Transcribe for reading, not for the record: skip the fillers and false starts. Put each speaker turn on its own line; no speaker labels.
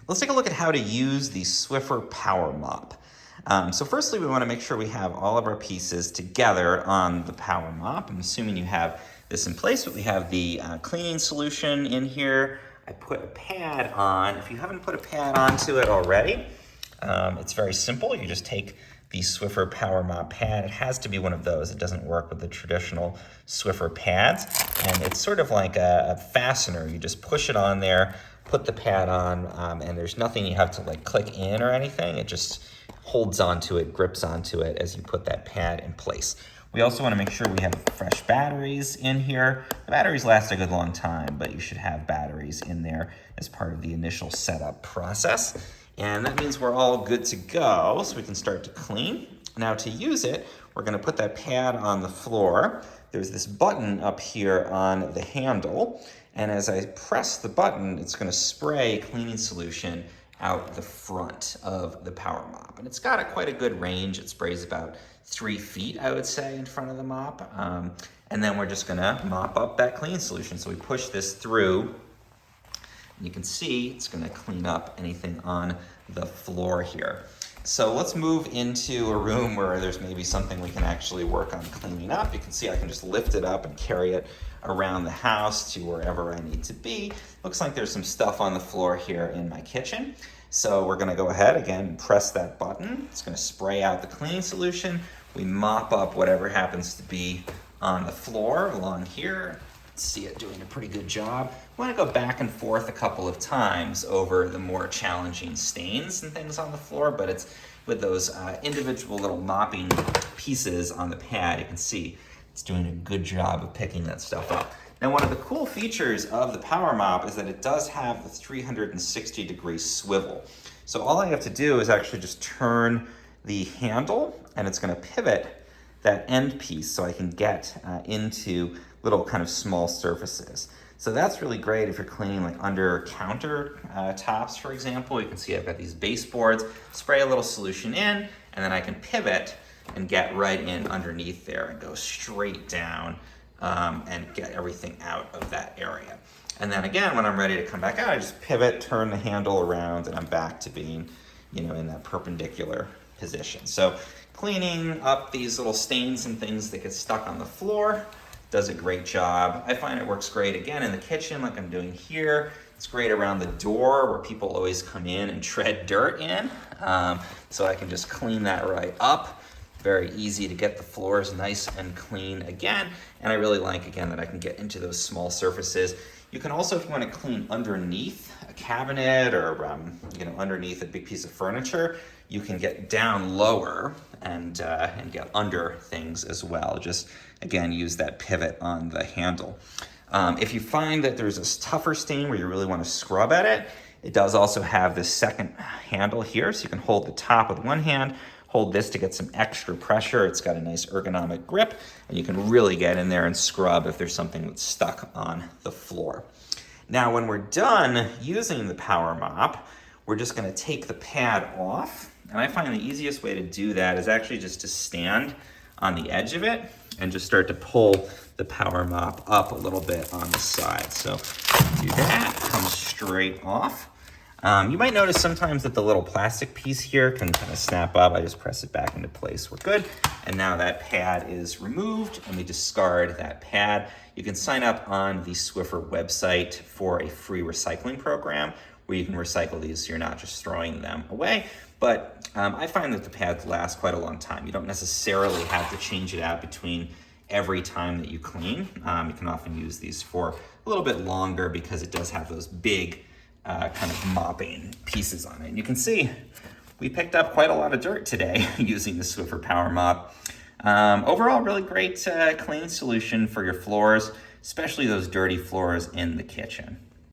Let's take a look at how to use the Swiffer Power Mop. So firstly, we want to make sure we have all of our pieces together on the Power Mop. I'm assuming you have this in place, but we have the cleaning solution in here. I put a pad on. If you haven't put a pad onto it already, it's very simple. You just take the Swiffer Power Mop pad. It has to be one of those. It doesn't work with the traditional Swiffer pads. And it's sort of like a fastener. You just push it on there, put the pad on, and there's nothing you have to like click in or anything. It just holds onto it, grips onto it as you put that pad in place. We also want to make sure we have fresh batteries in here. The batteries last a good long time, but you should have batteries in there as part of the initial setup process. And that means we're all good to go, so we can start to clean. Now to use it, we're gonna put that pad on the floor. There's this button up here on the handle, and as I press the button, it's gonna spray cleaning solution out the front of the Power Mop. And it's got quite a good range. It sprays about 3 feet, I would say, in front of the mop. And then we're just gonna mop up that cleaning solution. So we push this through, and you can see it's gonna clean up anything on the floor here. So let's move into a room where there's maybe something we can actually work on cleaning up. You can see I can just lift it up and carry it around the house to wherever I need to be. Looks like there's some stuff on the floor here in my kitchen. So we're gonna go ahead again and press that button. It's gonna spray out the cleaning solution. We mop up whatever happens to be on the floor along here. See it doing a pretty good job. We want to go back and forth a couple of times over the more challenging stains and things on the floor, but it's with those individual little mopping pieces on the pad, you can see it's doing a good job of picking that stuff up. Now, one of the cool features of the Power Mop is that it does have the 360-degree swivel. So all I have to do is actually just turn the handle, and it's going to pivot that end piece so I can get into little kind of small surfaces. So that's really great if you're cleaning like under counter tops, for example. You can see I've got these baseboards, spray a little solution in, and then I can pivot and get right in underneath there and go straight down and get everything out of that area. And then again, when I'm ready to come back out, I just pivot, turn the handle around, and I'm back to being, in that perpendicular position. So cleaning up these little stains and things that get stuck on the floor does a great job. I find it works great, again, in the kitchen like I'm doing here. It's great around the door where people always come in and tread dirt in. So I can just clean that right up. Very easy to get the floors nice and clean again. And I really like, again, that I can get into those small surfaces. You can also, if you want to clean underneath a cabinet or underneath a big piece of furniture, you can get down lower and get under things as well. Just, again, use that pivot on the handle. If you find that there's a tougher stain where you really want to scrub at it, it does also have this second handle here, so you can hold the top with one hand, hold this to get some extra pressure. It's got a nice ergonomic grip, and you can really get in there and scrub if there's something that's stuck on the floor. Now, when we're done using the Power Mop, we're just gonna take the pad off. And I find the easiest way to do that is actually just to stand on the edge of it and just start to pull the Power Mop up a little bit on the side. So do that, comes straight off. You might notice sometimes that the little plastic piece here can kind of snap up. I just press it back into place. We're good. And now that pad is removed and we discard that pad. You can sign up on the Swiffer website for a free recycling program where you can recycle these so you're not just throwing them away. But I find that the pads last quite a long time. You don't necessarily have to change it out between every time that you clean. You can often use these for a little bit longer because it does have those big kind of mopping pieces on it. And you can see we picked up quite a lot of dirt today using the Swiffer Power Mop. Overall, really great cleaning solution for your floors, especially those dirty floors in the kitchen.